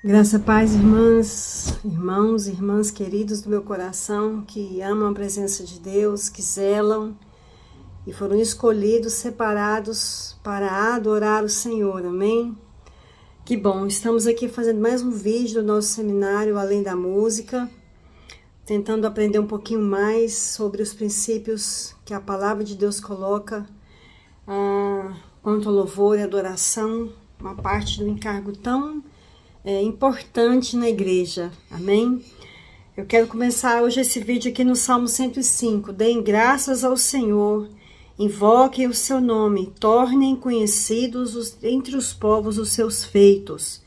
Graça, paz, irmãs, irmãos, irmãs queridos do meu coração, que amam a presença de Deus, que zelam e foram escolhidos, separados para adorar o Senhor, amém? Que bom, estamos aqui fazendo mais um vídeo do nosso seminário Além da Música, tentando aprender um pouquinho mais sobre os princípios que a palavra de Deus coloca quanto ao louvor e adoração, uma parte do encargo tão importante na igreja, amém? Eu quero começar hoje esse vídeo aqui no Salmo 105. Deem graças ao Senhor, invoquem o seu nome, tornem conhecidos entre os povos os seus feitos.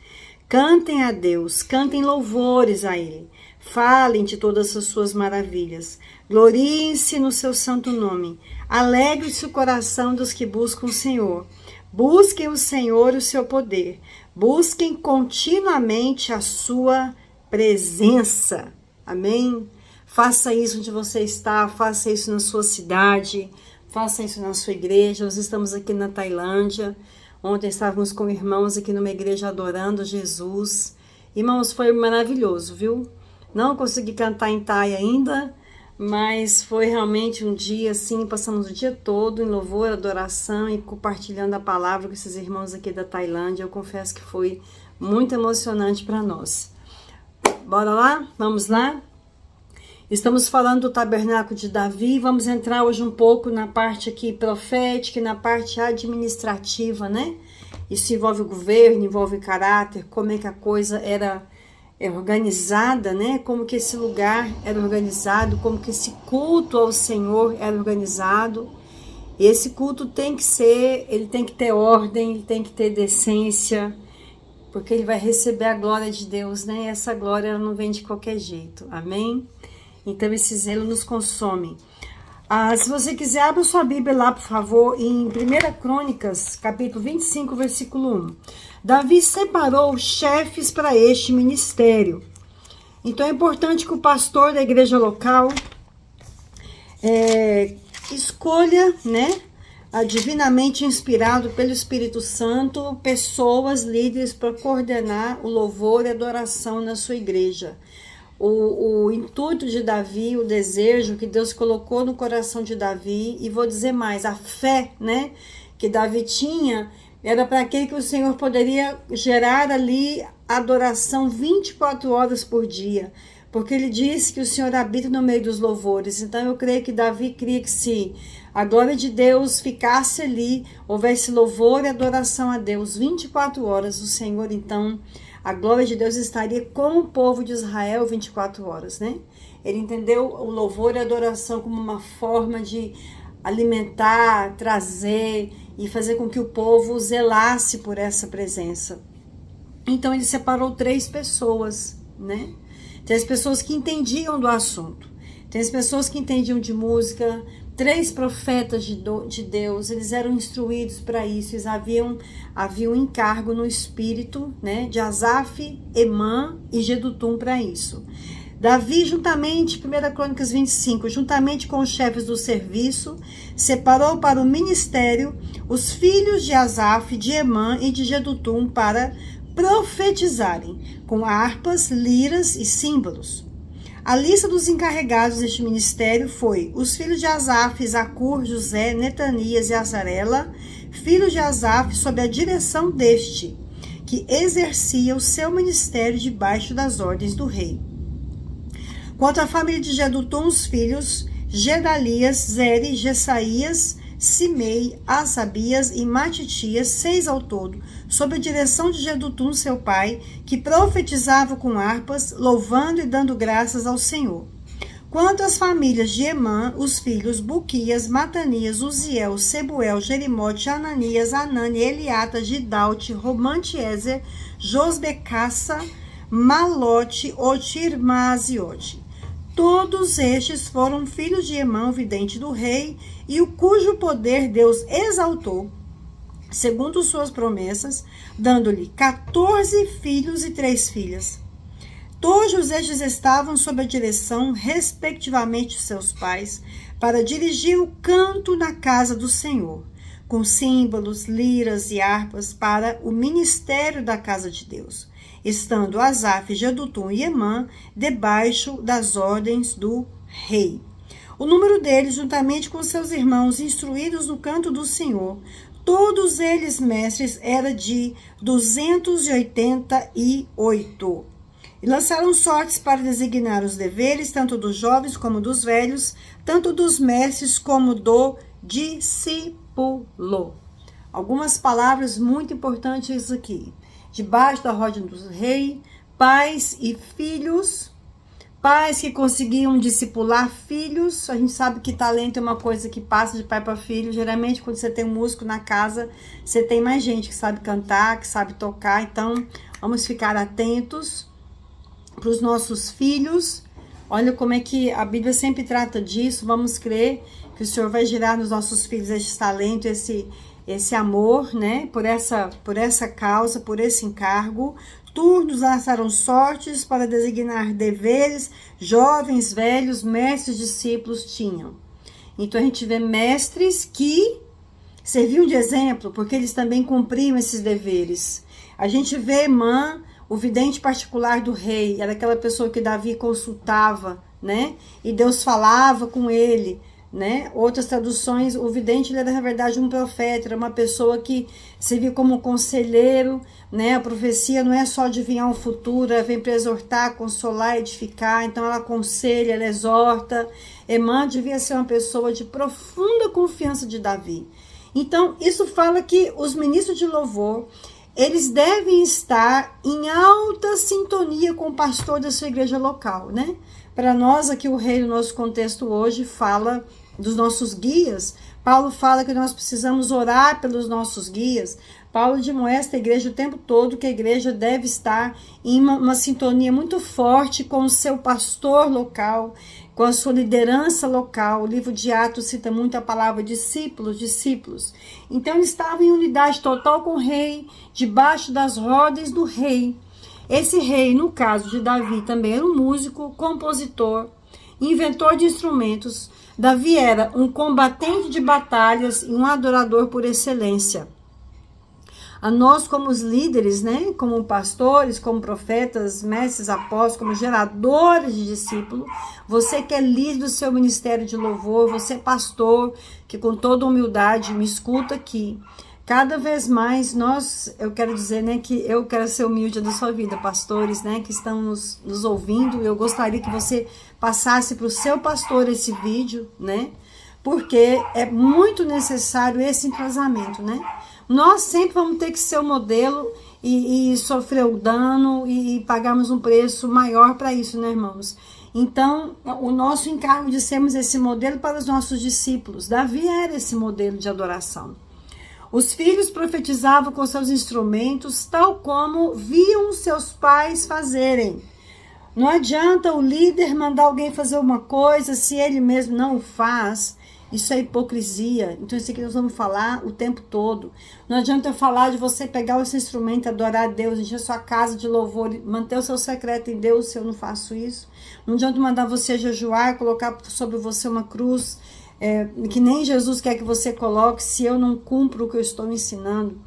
Cantem a Deus, cantem louvores a Ele, falem de todas as suas maravilhas, gloriem-se no seu santo nome, alegre-se o coração dos que buscam o Senhor. Busquem o Senhor e o seu poder. Busquem continuamente a sua presença. Amém? Faça isso onde você está, faça isso na sua cidade, faça isso na sua igreja. Nós estamos aqui na Tailândia. Ontem estávamos com irmãos aqui numa igreja adorando Jesus. Irmãos, foi maravilhoso, viu? Não consegui cantar em Thai ainda, mas foi realmente um dia assim, passamos o dia todo em louvor, adoração e compartilhando a palavra com esses irmãos aqui da Tailândia. Eu confesso que foi muito emocionante para nós. Bora lá? Vamos lá? Estamos falando do tabernáculo de Davi, vamos entrar hoje um pouco na parte aqui profética e na parte administrativa, né? Isso envolve o governo, envolve o caráter, como é que a coisa era organizada, né? Como que esse lugar era organizado, como que esse culto ao Senhor era organizado. E esse culto tem que ser, ele tem que ter ordem, ele tem que ter decência, porque ele vai receber a glória de Deus, né? E essa glória ela não vem de qualquer jeito, amém? Então esse zelo nos consome. Se você quiser, abra sua Bíblia lá, por favor, em 1 Crônicas, capítulo 25, versículo 1. Davi separou chefes para este ministério. Então é importante que o pastor da igreja local escolha, né, divinamente inspirado pelo Espírito Santo, pessoas, líderes para coordenar o louvor e adoração na sua igreja. O intuito de Davi, o desejo que Deus colocou no coração de Davi, e vou dizer mais, a fé, né, que Davi tinha, era para aquele que o Senhor poderia gerar ali adoração 24 horas por dia, porque ele disse que o Senhor habita no meio dos louvores. Então eu creio que Davi queria que se a glória de Deus ficasse ali, houvesse louvor e adoração a Deus 24 horas, o Senhor então, a glória de Deus estaria com o povo de Israel 24 horas, né? Ele entendeu o louvor e a adoração como uma forma de alimentar, trazer e fazer com que o povo zelasse por essa presença. Então ele separou 3 pessoas, né? Tem as pessoas que entendiam do assunto, tem as pessoas que entendiam de música, 3 profetas de Deus, eles eram instruídos para isso, eles haviam um encargo no espírito, né, de Asaf, Emã e Jedutum para isso. Davi, juntamente, 1 Crônicas 25, juntamente com os chefes do serviço, separou para o ministério os filhos de Asaf, de Emã e de Jedutum para profetizarem com harpas, liras e símbolos. A lista dos encarregados deste ministério foi os filhos de Asaf, Zacur, José, Netanias e Azarela, filhos de Asaf, sob a direção deste, que exercia o seu ministério debaixo das ordens do rei. Quanto à família de Jedutum, os filhos Gedalias, Zeri, Jessaías, Simei, Asabias e Matitias, 6 ao todo, sob a direção de Jedutum, seu pai, que profetizava com harpas, louvando e dando graças ao Senhor. Quanto às famílias de Emã, os filhos Buquias, Matanias, Uziel, Sebuel, Jerimote, Ananias, Anani, Eliata, Gidalte, Romantiezer, Josbecaça, Malote, Otirmaziote. Todos estes foram filhos de Emã, o vidente do rei, e o cujo poder Deus exaltou, segundo suas promessas, dando-lhe 14 filhos e 3 filhas. Todos estes estavam sob a direção, respectivamente, de seus pais, para dirigir o canto na casa do Senhor, com símbolos, liras e harpas para o ministério da casa de Deus. estando Asaf, Jedutum e Emã debaixo das ordens do rei. O número deles, juntamente com seus irmãos, instruídos no canto do Senhor, todos eles mestres, era de 288. E lançaram sortes para designar os deveres, tanto dos jovens como dos velhos, tanto dos mestres como do discípulo. Algumas palavras muito importantes aqui. Debaixo da ordem do rei, pais e filhos, pais que conseguiam discipular filhos. A gente sabe que talento é uma coisa que passa de pai para filho. Geralmente, quando você tem um músico na casa, você tem mais gente que sabe cantar, que sabe tocar. Então, vamos ficar atentos para os nossos filhos. Olha como é que a Bíblia sempre trata disso. Vamos crer que o Senhor vai gerar nos nossos filhos esse talento, esse amor, né? Por essa causa, por esse encargo. Turnos lançaram sortes para designar deveres, jovens, velhos, mestres, discípulos tinham. Então a gente vê mestres que serviam de exemplo, porque eles também cumpriam esses deveres. A gente vê Emã, o vidente particular do rei, era aquela pessoa que Davi consultava, né? E Deus falava com ele, né? Outras traduções, o vidente ele era na verdade um profeta, era uma pessoa que servia como conselheiro, né? A profecia não é só adivinhar o futuro, ela vem para exortar, consolar, edificar, então ela aconselha, ela exorta. Emã devia ser uma pessoa de profunda confiança de Davi. Então isso fala que os ministros de louvor, eles devem estar em alta sintonia com o pastor da sua igreja local, né? Para nós aqui, o rei, no nosso contexto hoje, fala dos nossos guias. Paulo fala que nós precisamos orar pelos nossos guias. Paulo admoesta a igreja o tempo todo que a igreja deve estar em uma sintonia muito forte com o seu pastor local, com a sua liderança local. O livro de Atos cita muito a palavra discípulos, discípulos. Então, eles estavam em unidade total com o rei, debaixo das ordens do rei. Esse rei, no caso de Davi, também era um músico, compositor, inventor de instrumentos. Davi era um combatente de batalhas e um adorador por excelência. A nós, como os líderes, né, como pastores, como profetas, mestres, apóstolos, como geradores de discípulos, você que é líder do seu ministério de louvor, você é pastor, que com toda humildade me escuta aqui. Cada vez mais eu quero dizer, né, que eu quero ser humilde da sua vida, pastores, né, que estão nos ouvindo. Eu gostaria que você passasse para o seu pastor esse vídeo, né, porque é muito necessário esse entrosamento, né. Nós sempre vamos ter que ser o modelo e sofrer o dano e pagarmos um preço maior para isso, né, irmãos? Então, o nosso encargo de sermos esse modelo para os nossos discípulos. Davi era esse modelo de adoração. Os filhos profetizavam com seus instrumentos, tal como viam seus pais fazerem. Não adianta o líder mandar alguém fazer uma coisa se ele mesmo não o faz. Isso é hipocrisia. Então isso aqui nós vamos falar o tempo todo. Não adianta eu falar de você pegar esse instrumento, adorar a Deus, encher sua casa de louvor, manter o seu secreto em Deus se eu não faço isso. Não adianta mandar você jejuar, colocar sobre você uma cruz, que nem Jesus quer que você coloque, se eu não cumpro o que eu estou ensinando.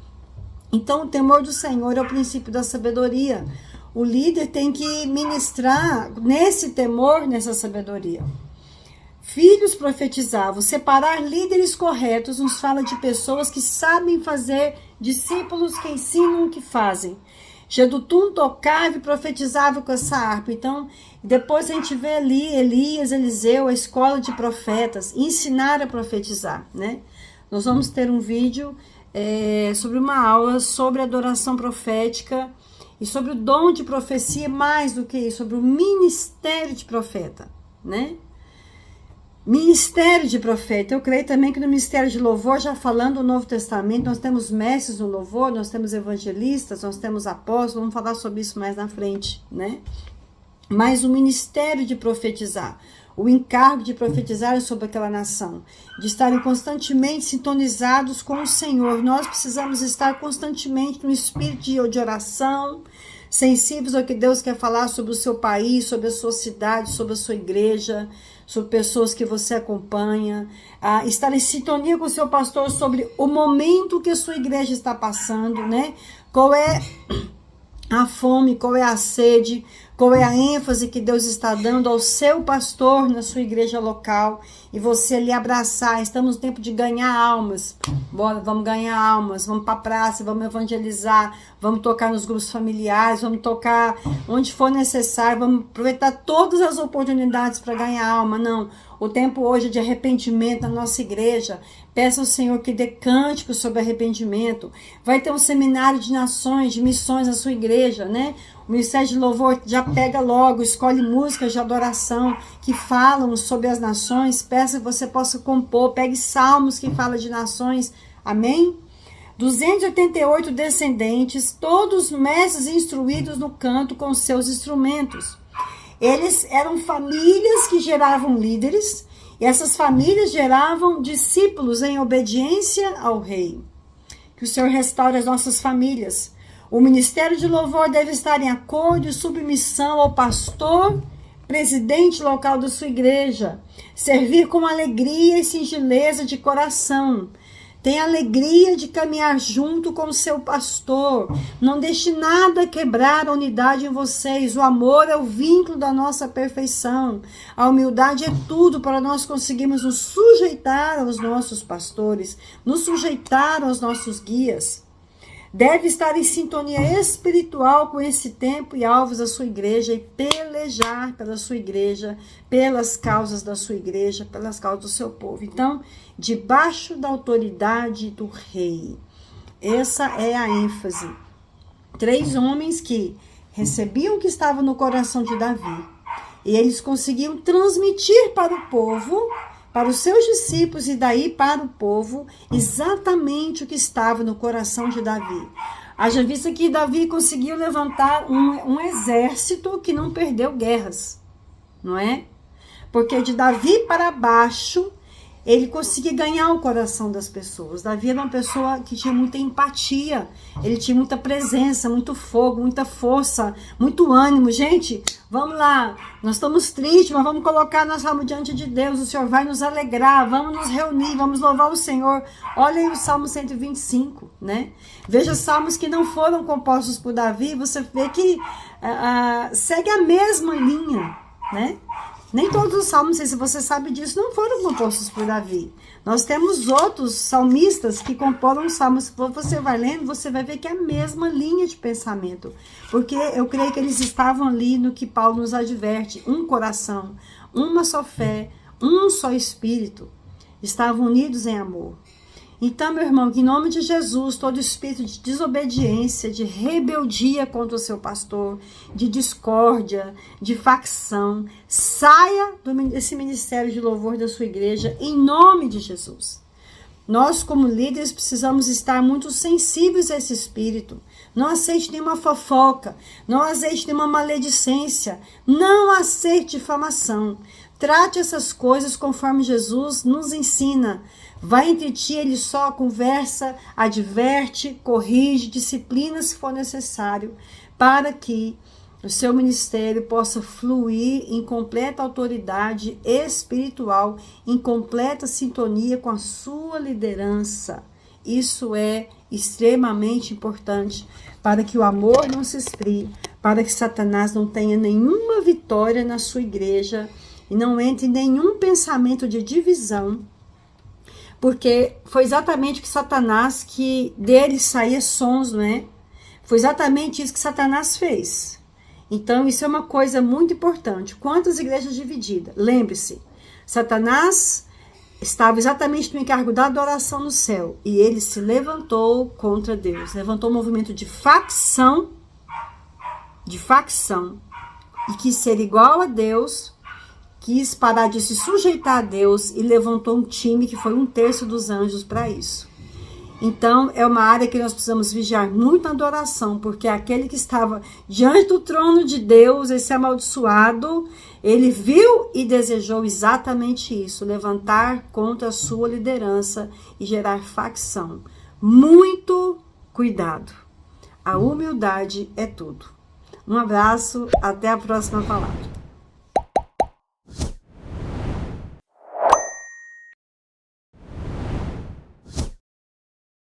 Então o temor do Senhor é o princípio da sabedoria. O líder tem que ministrar nesse temor, nessa sabedoria. Filhos profetizavam. Separar líderes corretos nos fala de pessoas que sabem fazer, discípulos que ensinam o que fazem. Jedutum tocava e profetizava com essa harpa. Então, depois a gente vê ali Elias, Eliseu, a escola de profetas, ensinar a profetizar, né? Nós vamos ter um vídeo sobre uma aula sobre adoração profética e sobre o dom de profecia, mais do que isso, sobre o ministério de profeta, né? Ministério de profeta. Eu creio também que no ministério de louvor, já falando do Novo Testamento, nós temos mestres no louvor, nós temos evangelistas, nós temos apóstolos, vamos falar sobre isso mais na frente, né? Mas o ministério de profetizar, o encargo de profetizar sobre aquela nação, de estarem constantemente sintonizados com o Senhor. Nós precisamos estar constantemente no espírito de oração, sensíveis ao que Deus quer falar sobre o seu país, sobre a sua cidade, sobre a sua igreja, sobre pessoas que você acompanha, estar em sintonia com o seu pastor sobre o momento que a sua igreja está passando, né? Qual é a fome, qual é a sede, qual é a ênfase que Deus está dando ao seu pastor na sua igreja local, e você ali abraçar. Estamos no tempo de ganhar almas. Bora, vamos ganhar almas, vamos para a praça, vamos evangelizar, vamos tocar nos grupos familiares, vamos tocar onde for necessário, vamos aproveitar todas as oportunidades para ganhar alma. Não, o tempo hoje é de arrependimento na nossa igreja. Peça ao Senhor que dê cânticos sobre arrependimento. Vai ter um seminário de nações, de missões na sua igreja, né? O Ministério de Louvor já pega logo, escolhe músicas de adoração que falam sobre as nações. Peça que você possa compor, pegue salmos que falam de nações. Amém? 288 descendentes, todos mestres instruídos no canto com seus instrumentos. Eles eram famílias que geravam líderes, e essas famílias geravam discípulos em obediência ao rei. Que o Senhor restaure as nossas famílias. O ministério de louvor deve estar em acordo e submissão ao pastor, presidente local da sua igreja. Servir com alegria e singeleza de coração. Tenha alegria de caminhar junto com o seu pastor. Não deixe nada quebrar a unidade em vocês. O amor é o vínculo da nossa perfeição. A humildade é tudo para nós conseguirmos nos sujeitar aos nossos pastores, nos sujeitar aos nossos guias. Deve estar em sintonia espiritual com esse tempo e alvos da sua igreja e pelejar pela sua igreja, pelas causas da sua igreja, pelas causas do seu povo. Então, debaixo da autoridade do rei. Essa é a ênfase. 3 homens que recebiam o que estava no coração de Davi. E eles conseguiam transmitir para o povo, para os seus discípulos e daí para o povo, exatamente o que estava no coração de Davi. Haja vista que Davi conseguiu levantar um exército que não perdeu guerras, não é? Porque de Davi para baixo, ele conseguia ganhar o coração das pessoas. Davi era uma pessoa que tinha muita empatia, ele tinha muita presença, muito fogo, muita força, muito ânimo. Gente, vamos lá, nós estamos tristes, mas vamos colocar nossa alma diante de Deus, o Senhor vai nos alegrar, vamos nos reunir, vamos louvar o Senhor. Olha aí o Salmo 125, né? Veja salmos que não foram compostos por Davi, você vê que segue a mesma linha, né? Nem todos os salmos, não sei se você sabe disso, não foram compostos por Davi. Nós temos outros salmistas que comporam salmos. Quando você vai lendo, você vai ver que é a mesma linha de pensamento. Porque eu creio que eles estavam ali no que Paulo nos adverte. Um coração, uma só fé, um só espírito. Estavam unidos em amor. Então, meu irmão, que em nome de Jesus, todo espírito de desobediência, de rebeldia contra o seu pastor, de discórdia, de facção, saia desse ministério de louvor da sua igreja, em nome de Jesus. Nós, como líderes, precisamos estar muito sensíveis a esse espírito. Não aceite nenhuma fofoca, não aceite nenhuma maledicência, não aceite difamação. Trate essas coisas conforme Jesus nos ensina. Vai entre ti, ele só conversa, adverte, corrige, disciplina se for necessário, para que o seu ministério possa fluir em completa autoridade espiritual, em completa sintonia com a sua liderança. Isso é extremamente importante para que o amor não se esfrie, para que Satanás não tenha nenhuma vitória na sua igreja e não entre em nenhum pensamento de divisão, porque foi exatamente o que Satanás, que dele saía sons, não é? Foi exatamente isso que Satanás fez. Então, isso é uma coisa muito importante. Quantas igrejas divididas? Lembre-se, Satanás estava exatamente no encargo da adoração no céu, e ele se levantou contra Deus. Levantou um movimento de facção, e quis ser igual a Deus, quis parar de se sujeitar a Deus e levantou um time que foi 1/3 dos anjos para isso. Então, é uma área que nós precisamos vigiar muito na adoração, porque aquele que estava diante do trono de Deus, esse amaldiçoado, ele viu e desejou exatamente isso, levantar contra a sua liderança e gerar facção. Muito cuidado. A humildade é tudo. Um abraço, até a próxima palavra.